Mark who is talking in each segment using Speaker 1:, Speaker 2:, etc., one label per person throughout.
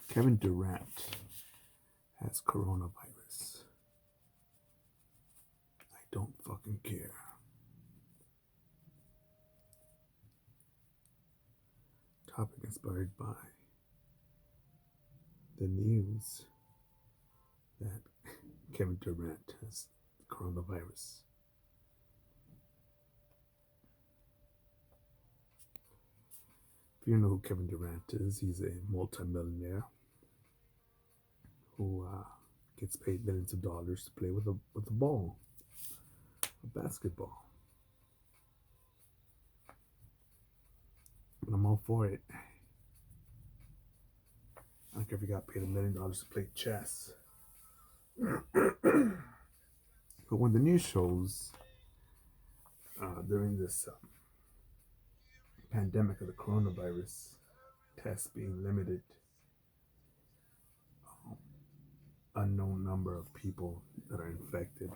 Speaker 1: Kevin Durant has coronavirus. I don't fucking care. Topic inspired by the news that Kevin Durant has coronavirus. If you know who Kevin Durant is, he's a multimillionaire who gets paid millions of dollars to play with a ball, a basketball. And I'm all for it. I don't care if you got paid $1 million to play chess. But when the news shows during this pandemic of the coronavirus, tests being limited, unknown number of people that are infected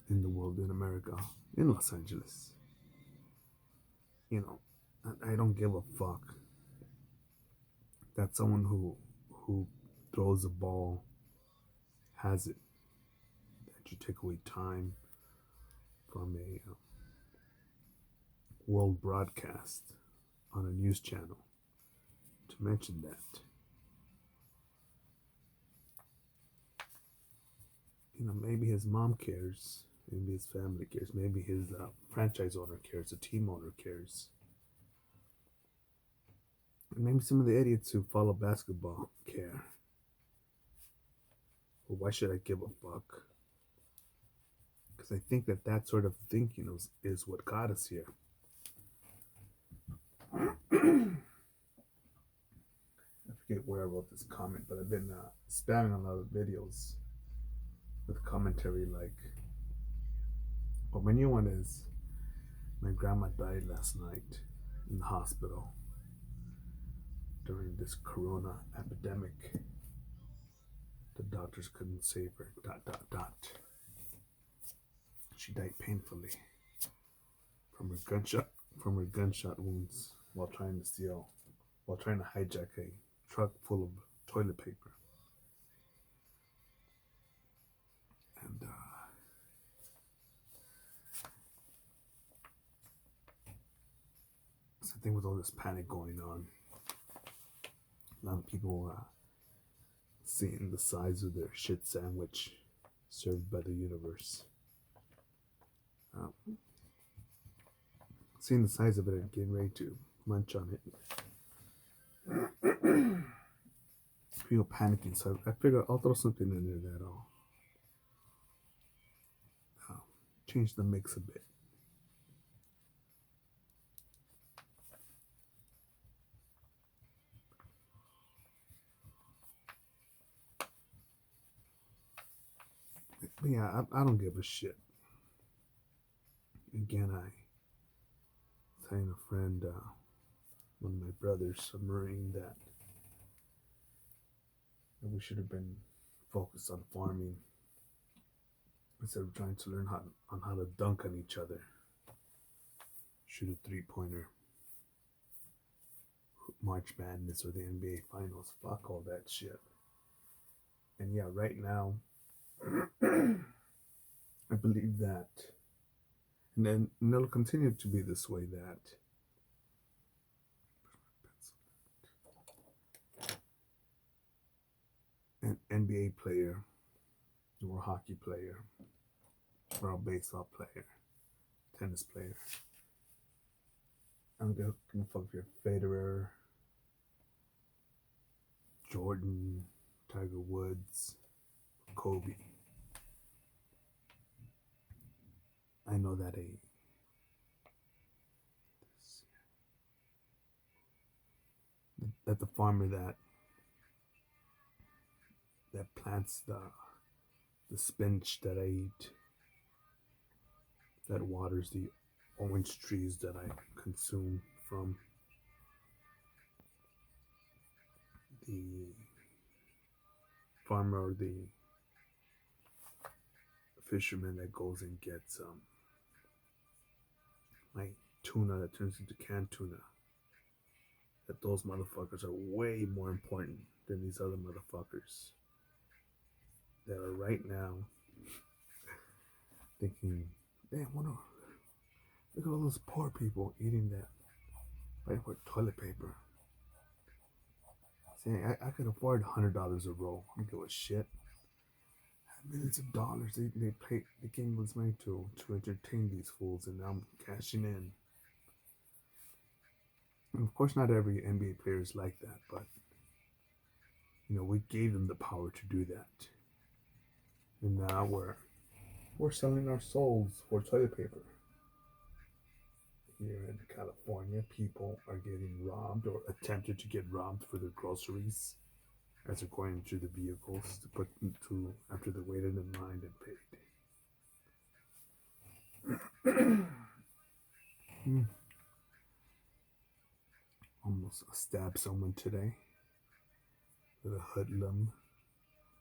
Speaker 1: in the world, in America, in Los Angeles, you know, I don't give a fuck that someone who throws a ball has it. That you take away time from a world broadcast on a news channel to mention that. Maybe his mom cares, maybe his family cares, maybe his franchise owner cares, the team owner cares, and maybe some of the idiots who follow basketball care. Well, why should I give a fuck? Because I think that sort of thinking is what got us here. I forget where I wrote this comment, but I've been spamming a lot of videos with commentary like, well, my new one is, my grandma died last night in the hospital during this corona epidemic. The doctors couldn't save her. ... She died painfully from her gunshot wounds while trying to hijack a truck full of toilet paper. And same thing with all this panic going on. A lot of people seeing the size of their shit sandwich served by the universe. Seeing the size of it and getting ready to munch on it. People panicking, so I figure I'll throw something in there that'll change the mix a bit. But yeah, I don't give a shit. Again, I was telling a friend, one of my brothers, a Marine, that we should have been focused on farming instead of trying to learn how to dunk on each other, shoot a 3-pointer, March Madness or the NBA Finals. Fuck all that shit. And yeah, right now, I believe that, and it'll continue to be this way, that an NBA player or a hockey player or a baseball player, tennis player, I don't give a fuck if you're Federer, Jordan, Tiger Woods, Kobe. I know that the farmer that plants the spinach that I eat, that waters the orange trees that I consume from, the farmer or the fisherman that goes and gets my tuna that turns into canned tuna. that those motherfuckers are way more important than these other motherfuckers that are right now thinking, damn, look at all those poor people eating that fighting for toilet paper. Saying I could afford $100 a roll. I don't give a shit. Millions of dollars they gave me this money to entertain these fools, and now I'm cashing in. And of course, not every NBA player is like that, but we gave them the power to do that, and now we're selling our souls for toilet paper. Here in California, people are getting robbed or attempted to get robbed for their groceries as they're going into the vehicles to put to after they waited in line and paid. Almost stabbed someone today with a hoodlum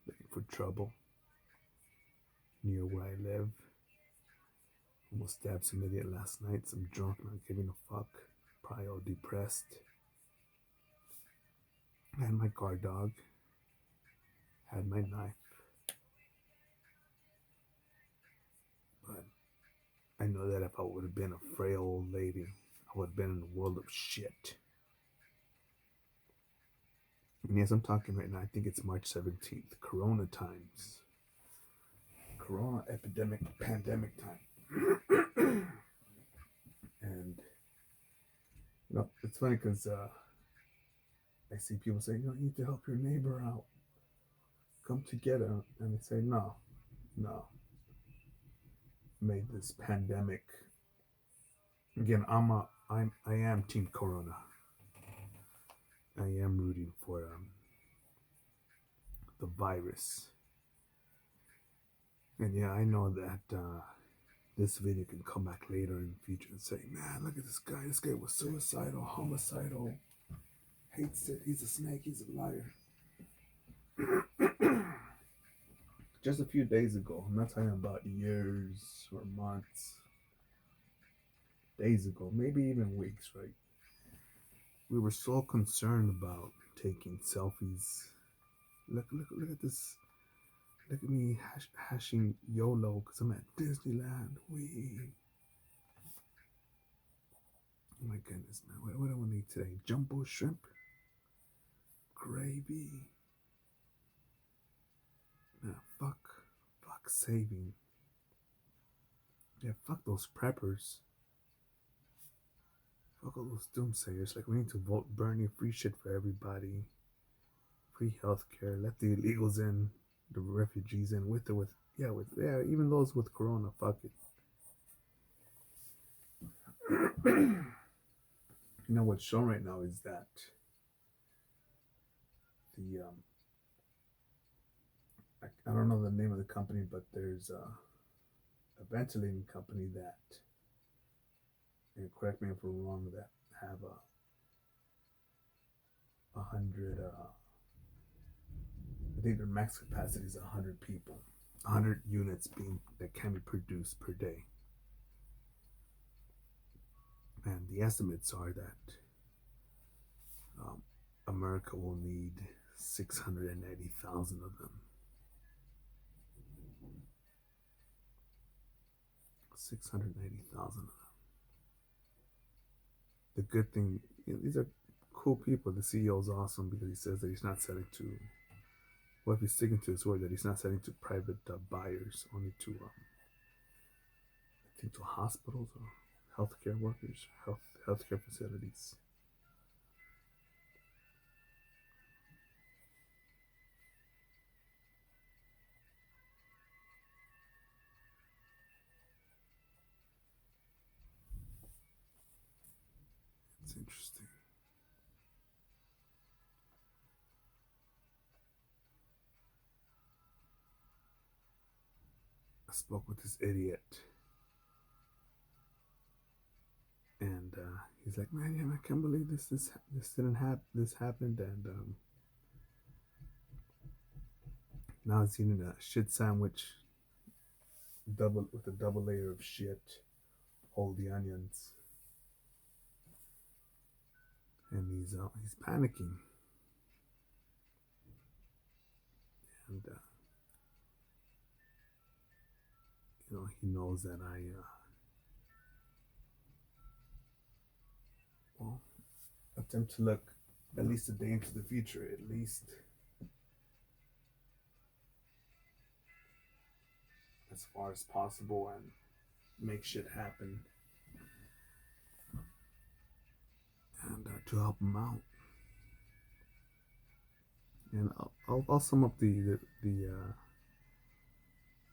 Speaker 1: looking for trouble near where I live. Almost stabbed some idiot last night, some drunk not giving a fuck, probably all depressed. I had my guard dog, had my knife, but I know that if I would have been a frail old lady, I would have been in a world of shit. And yes, I'm talking right now, I think it's March 17th, Corona times. Corona epidemic, pandemic time. And, it's funny because I see people say, you need to help your neighbor out. Come together. And they say, no, no. Made this pandemic. Again, I am Team Corona. I am rooting for the virus. And yeah, I know that this video can come back later in the future and say, man, look at this guy. This guy was suicidal, homicidal, hates it. He's a snake. He's a liar. Just a few days ago, I'm not talking about years or months, days ago, maybe even weeks, right? We were so concerned about taking selfies. Look at this. Look at me hashing YOLO because I'm at Disneyland. Oh my goodness, man. What do I need today? Jumbo shrimp? Gravy? Nah, fuck saving. Yeah, fuck those preppers. Fuck all those doomsayers. Like, we need to vote Bernie, free shit for everybody. Free healthcare. Let the illegals in, the refugees in, even those with corona. Fuck it. What's shown right now is that the I don't know the name of the company, but there's a ventilating company that, and correct me if I'm wrong, that have a hundred. I think their max capacity is 100 people, 100 units that can be produced per day, and the estimates are that America will need 680,000 of them. 680,000 of them. The good thing, these are cool people. The CEO is awesome because he says that he's not selling to, well, if he's sticking to his word, that he's not selling to private buyers, only to, I think, to hospitals or healthcare workers, healthcare facilities. It's interesting. I spoke with this idiot, and he's like, "Man, I can't believe this didn't happen. This happened, and now he's eating a shit sandwich, with a double layer of shit, hold the onions." and he's panicking, and he knows that I well attempt to look at least a day into the future, at least as far as possible, and make shit happen, and to help him out. And I'll sum up the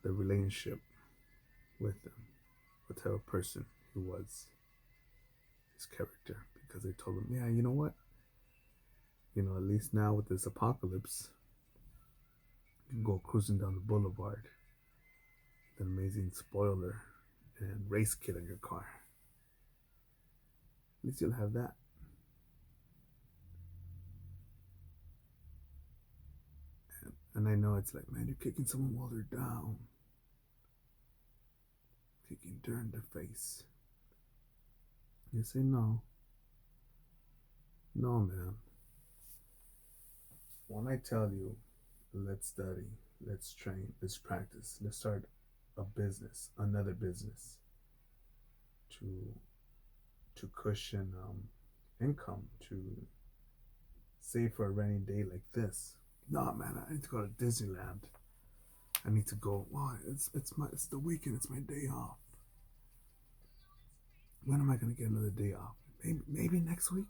Speaker 1: relationship with him, what type of person he was, his character, because I told him, yeah, you know what, at least now with this apocalypse, you can go cruising down the boulevard, with an amazing spoiler and race kit on your car. At least you'll have that. And I know it's like, man, you're kicking someone while they're down, kicking dirt in their face. You say, no, no, man. When I tell you, let's study, let's train, let's practice, let's start a business, another business to cushion income, to save for a rainy day like this. No, man, I need to go to Disneyland. I need to go. Why? It's the weekend. It's my day off. When am I gonna get another day off? Maybe next week.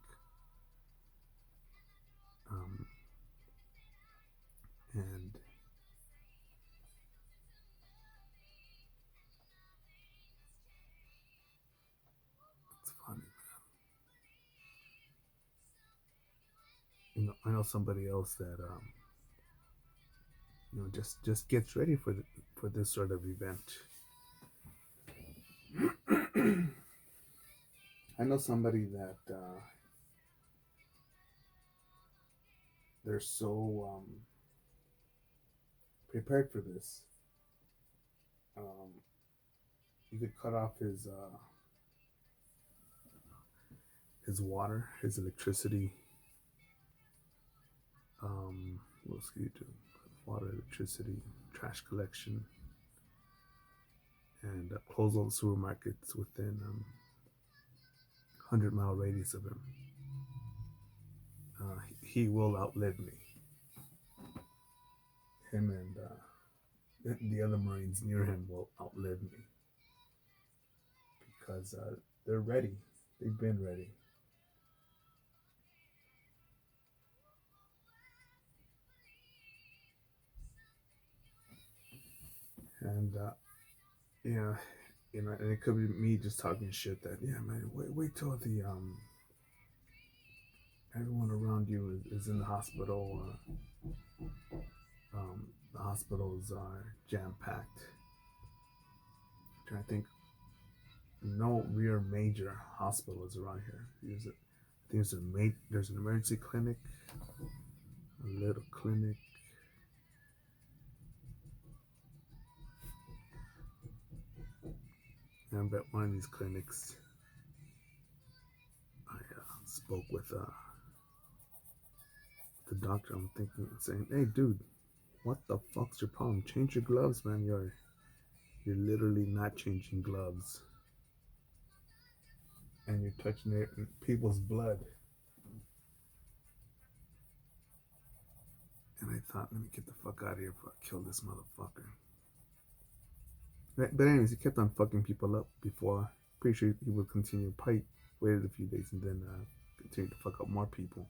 Speaker 1: Um, and it's funny. I know somebody else that just gets ready for this sort of event. I know somebody that they're so prepared for this. Um, you could cut off his water, his electricity. What else can you do? Water, electricity, trash collection, and close all the supermarkets within 100-mile radius of him. He will outlive me. Him and the other Marines near him will outlive me because they're ready. They've been ready. And yeah, and it could be me just talking shit that, yeah, man, wait till the everyone around you is in the hospital. The hospitals are jam packed. I think no real major hospitals around here. I think there's an emergency clinic, a little clinic. And I bet one of these clinics, I spoke with the doctor. I'm thinking, saying, "Hey, dude, what the fuck's your problem? Change your gloves, man. You're literally not changing gloves, and you're touching people's blood." And I thought, let me get the fuck out of here before I kill this motherfucker. But anyways, he kept on fucking people up before. Pretty sure he would continue. Probably waited a few days and then continued to fuck up more people.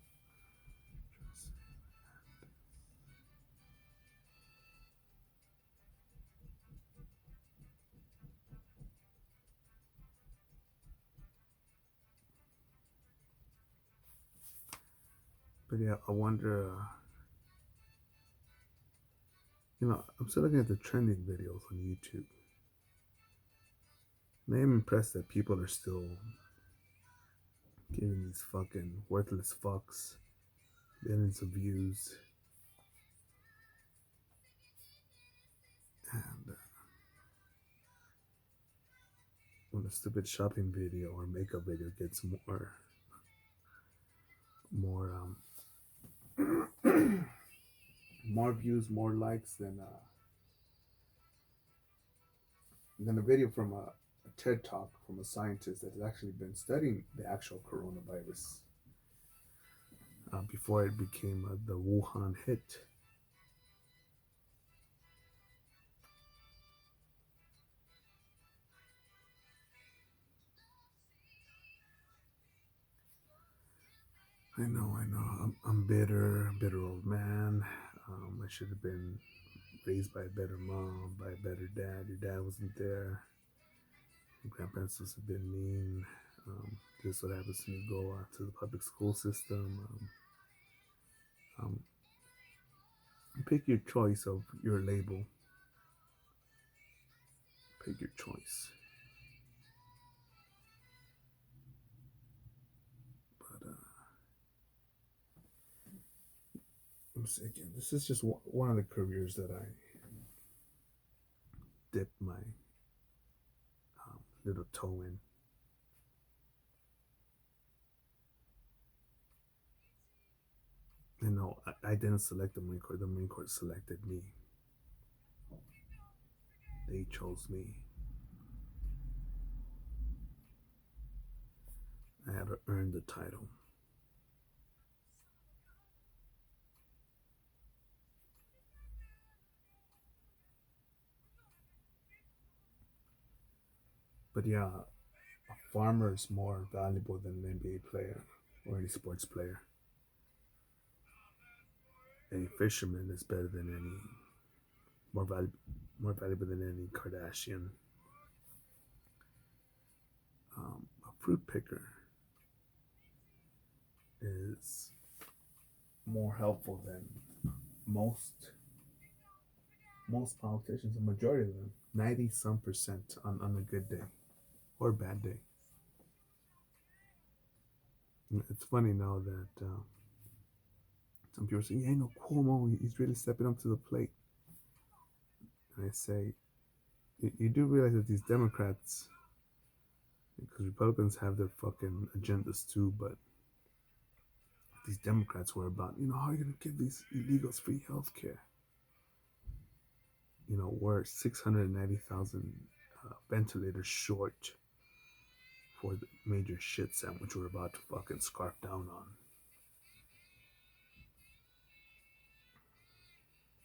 Speaker 1: But yeah, I wonder. I'm still looking at the trending videos on YouTube. And I am impressed that people are still giving these fucking worthless fucks millions of views. And when a stupid shopping video or makeup video gets more more views, more likes than a video from a TED talk from a scientist that has actually been studying the actual coronavirus before it became the Wuhan hit. I know. I'm bitter, bitter old man. I should have been raised by a better mom, by a better dad. Your dad wasn't there. Your grandparents must have been mean. This is what happens when you go to the public school system. Um, pick your choice of your label. Pick your choice. But let me say again, this is just one of the careers that I dipped my little toe in. You know, I didn't select the Marine Corps. The Marine Corps selected me. They chose me. I had to earn the title. But yeah, a farmer is more valuable than an NBA player or any sports player. A fisherman is better than any more valuable than any Kardashian. A fruit picker is more helpful than most politicians. A majority of them, 90 some percent on a good day or bad day. It's funny now that some people say, "Yeah, no, Cuomo, he's really stepping up to the plate." And I say, you do realize that these Democrats, because Republicans have their fucking agendas too, but these Democrats were about, how are you going to give these illegals free health care? We're 690,000 ventilators short for the major shit sandwich we're about to fucking scarf down on.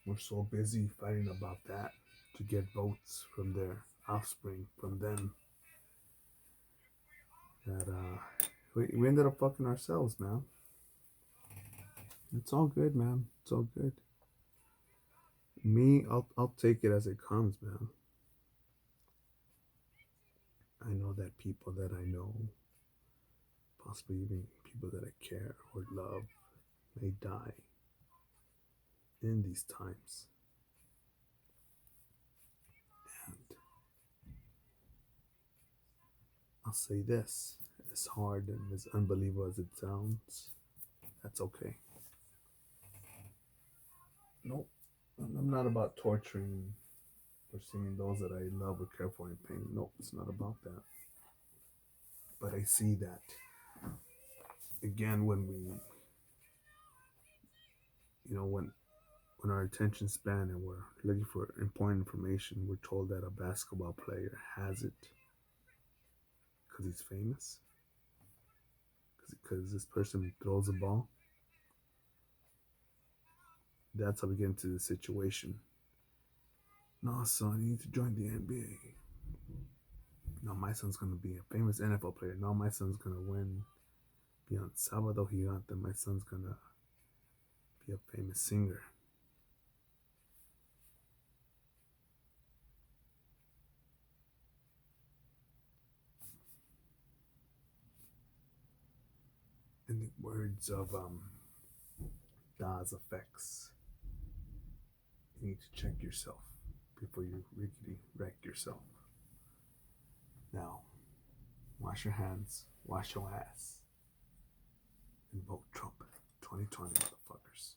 Speaker 1: We're so busy fighting about that to get votes from their offspring, from them, that we ended up fucking ourselves, man. It's all good, man. It's all good. Me, I'll take it as it comes, man. I know that people that I know, possibly even people that I care or love, may die in these times. And I'll say this, as hard and as unbelievable as it sounds, that's okay. Nope. I'm not about torturing or seeing those that I love or care for in pain. Nope, it's not about that. But I see that again when we, when our attention span and we're looking for important information, we're told that a basketball player has it because he's famous, because this person throws a ball. That's how we get into the situation. No, son, you need to join the NBA. No, my son's gonna be a famous NFL player. No, my son's gonna win. Be on Sábado Gigante. My son's gonna be a famous singer. In the words of Das Effects, you need to check yourself before you rickety wreck yourself. Now, wash your hands, wash your ass, and vote Trump 2020, motherfuckers.